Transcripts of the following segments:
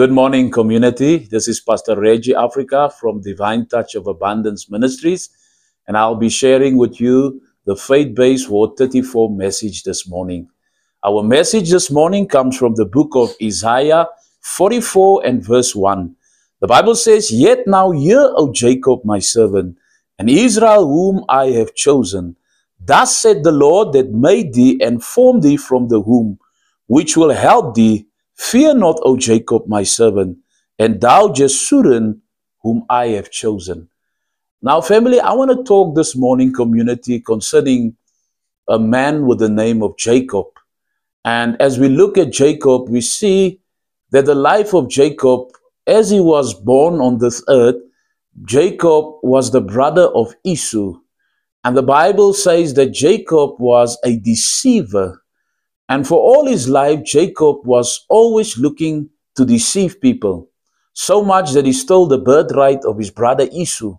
Good morning, community. This is Pastor Reggie Africa from Divine Touch of Abundance Ministries, and I'll be sharing with you the Faith-Based Word 34 message this morning. Our message this morning comes from the book of Isaiah 44 and verse 1. The Bible says, "Yet now hear, O Jacob, my servant, and Israel, whom I have chosen. Thus said the Lord that made thee and formed thee from the womb, which will help thee. Fear not, O Jacob, my servant, and thou Jeshurun, whom I have chosen." Now, family, I want to talk this morning, community, concerning a man with the name of Jacob. And as we look at Jacob, we see that the life of Jacob, as he was born on this earth, Jacob was the brother of Esau. And the Bible says that Jacob was a deceiver. And for all his life, Jacob was always looking to deceive people, so much that he stole the birthright of his brother Esau,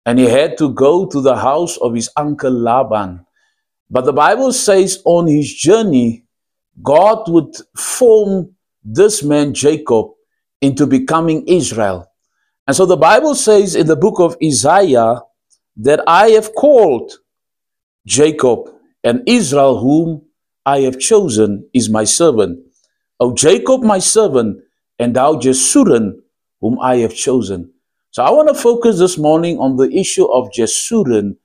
and he had to go to the house of his uncle Laban. But the Bible says on his journey, God would form this man Jacob into becoming Israel. And so the Bible says in the book of Isaiah that I have called Jacob, and Israel, whom I have chosen, is my servant. O Jacob, my servant, and thou Jeshurun, whom I have chosen. So I want to focus this morning on the issue of Jeshurun.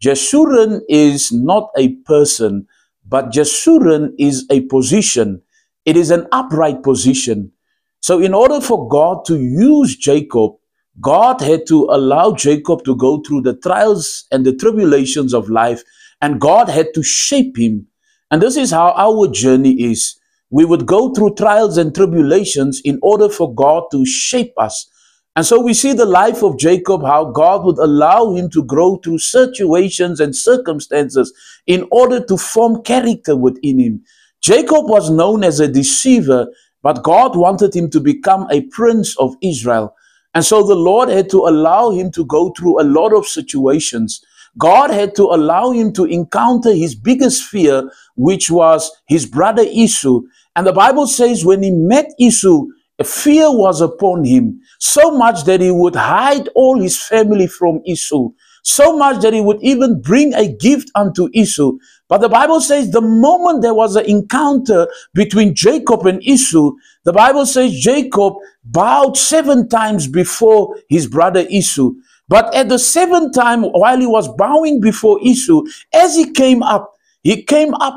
Jeshurun is not a person, but Jeshurun is a position. It is an upright position. So in order for God to use Jacob, God had to allow Jacob to go through the trials and the tribulations of life, and God had to shape him. And this is how our journey is. We would go through trials and tribulations in order for God to shape us. And so we see the life of Jacob, how God would allow him to grow through situations and circumstances in order to form character within him. Jacob was known as a deceiver, but God wanted him to become a prince of Israel. And so the Lord had to allow him to go through a lot of situations. God had to allow him to encounter his biggest fear, which was his brother Esau. And the Bible says when he met Esau, a fear was upon him, so much that he would hide all his family from Esau, so much that he would even bring a gift unto Esau. But the Bible says the moment there was an encounter between Jacob and Esau, the Bible says Jacob bowed 7 times before his brother Esau. But at the 7th time, while he was bowing before Esau, as he came up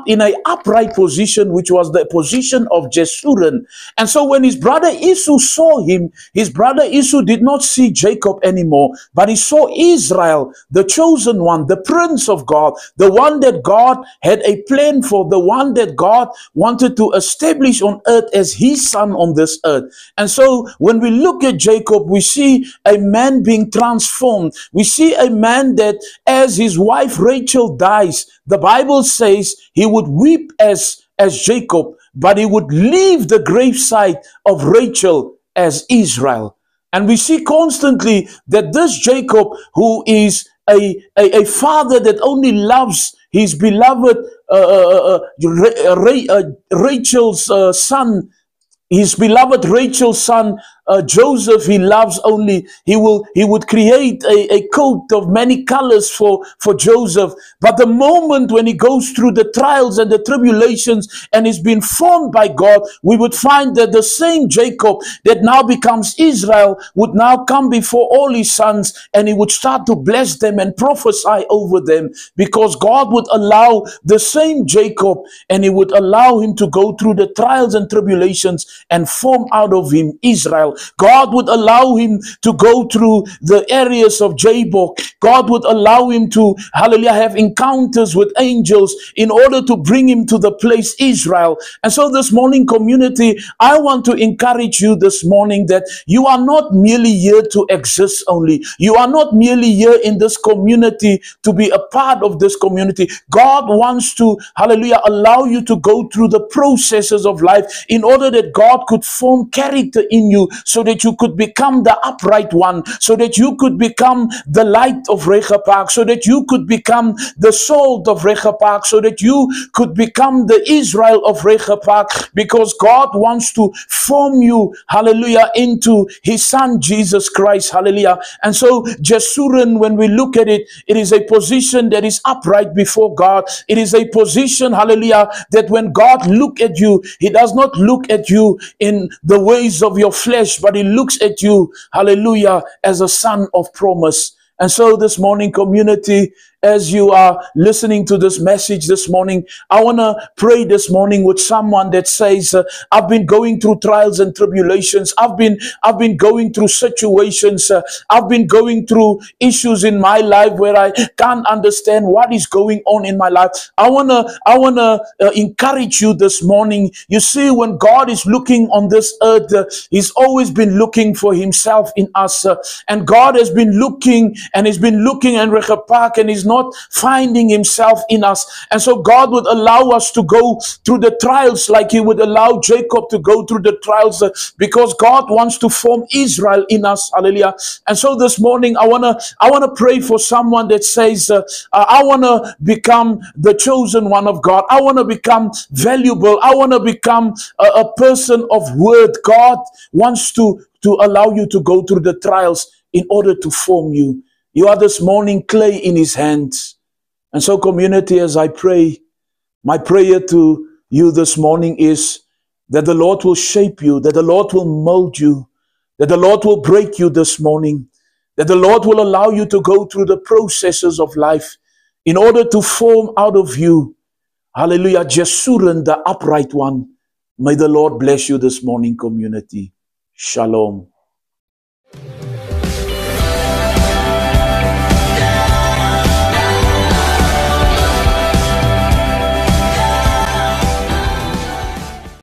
in an upright position, which was the position of Jeshurun. And so when his brother Esau saw him, his brother Esau did not see Jacob anymore, but he saw Israel, the chosen one, the prince of God, the one that God had a plan for, the one that God wanted to establish on earth as his son on this earth. And so when we look at Jacob, we see a man being transformed. We see a man that as his wife Rachel dies, the Bible says he would weep as Jacob, but he would leave the gravesite of Rachel as Israel. And we see constantly that this Jacob, who is a father that only loves his beloved Rachel's son, his beloved Rachel's son, Joseph, he loves only. He would create a coat of many colors for Joseph. But the moment when he goes through the trials and the tribulations and is being formed by God, we would find that the same Jacob that now becomes Israel would now come before all his sons, and he would start to bless them and prophesy over them, because God would allow the same Jacob, and he would allow him to go through the trials and tribulations and form out of him Israel. God would allow him to go through the areas of Jabbok. God would allow him to, hallelujah, have encounters with angels in order to bring him to the place Israel. And so this morning, community, I want to encourage you this morning that you are not merely here to exist only. You are not merely here in this community to be a part of this community. God wants to, hallelujah, allow you to go through the processes of life in order that God could form character in you, so that you could become the upright one, so that you could become the light of Rechapark, so that you could become the salt of Rechapark, so that you could become the Israel of Rechapark, because God wants to form you, hallelujah, into his son Jesus Christ, hallelujah. And so Jesurun, when we look at it, it is a position that is upright before God. It is a position, hallelujah, that when God look at you, he does not look at you in the ways of your flesh, but he looks at you, hallelujah, as a son of promise. And so this morning, community, as you are listening to this message this morning, I want to pray this morning with someone that says, I've been going through trials and tribulations. I've been going through situations. I've been going through issues in my life where I can't understand what is going on in my life. I want to encourage you this morning. You see, when God is looking on this earth, he's always been looking for himself in us. And God has been looking and he's been looking in Rechapark, and he's not finding himself in us. And so God would allow us to go through the trials like he would allow Jacob to go through the trials, because God wants to form Israel in us. Hallelujah. And so this morning I want to pray for someone that says, I want to become the chosen one of God. I want to become valuable. I want to become a person of word. God wants to allow you to go through the trials in order to form you. You are this morning clay in his hands. And so, community, as I pray, my prayer to you this morning is that the Lord will shape you, that the Lord will mold you, that the Lord will break you this morning, that the Lord will allow you to go through the processes of life in order to form out of you, hallelujah, Jesurun, the upright one. May the Lord bless you this morning, community. Shalom.